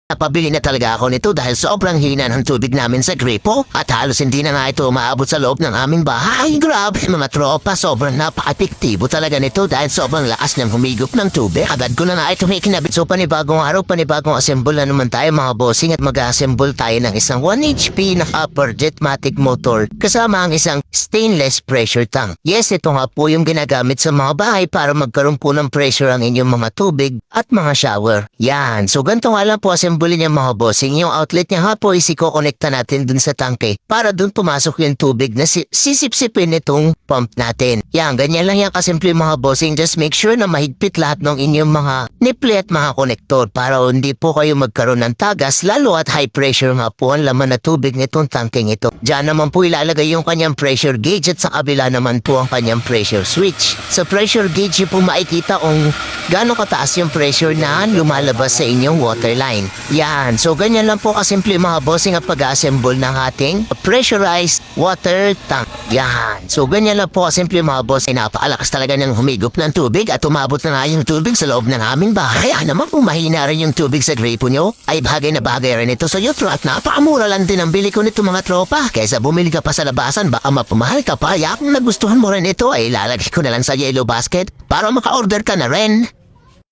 Napabili na talaga ako nito dahil sobrang hina ng tubig namin sa gripo at halos hindi na nga ito umaabot sa loob ng aming bahay. Grabe mga tropa, sobrang napaka-epektibo talaga nito dahil sobrang lakas ng humigop ng tubig. Agad ko na nga ito may kinabit. So panibagong araw, panibagong assemble na naman tayo mga bossing at mag-assemble tayo ng isang 1 HP na upper jetmatic motor kasama ang isang stainless pressure tank. Yes, ito nga po yung ginagamit sa mga bahay para magkaroon po ng pressure ang inyong mga tubig at mga shower. Yan, so ganito nga lang po assemble niya mga bossing. Yung outlet niya nga po is i-connecta natin dun sa tangke para dun pumasok yung tubig na sisipsipin itong pump natin. Yan, ganyan lang yan kasimple mga bossing. Just make sure na mahigpit lahat ng inyong mga nipple at mga konektor para hindi po kayo magkaroon ng tagas lalo at high pressure nga po ang laman na tubig nitong tangkeng ito. Diyan naman po ilalagay yung kanyang pressure gauge at sa kabila naman po ang kanyang pressure switch. Sa pressure gauge po makikita kung gaano kataas yung pressure na lumalabas sa inyong water line. Yan, so ganyan lang po kasimple mga bossing ang pag-assemble ng ating pressurized water tank. Yan, so ganyan lang po kasimple mga bossing. Napakalakas talaga ng humigop ng tubig at umabot na nga yung tubig sa loob ng aming bahay. Kaya naman kung mahina rin yung tubig sa gripo nyo, ay bagay na bagay rin ito sa YouTube at napakamura lang din ang bili ko nito mga tropa. Kaysa bumili ka pa sa labasan, baka mapamahal ka pa. Kaya kung nagustuhan mo rin ito, ay lalagay ko na lang sa yellow basket para maka-order ka na rin.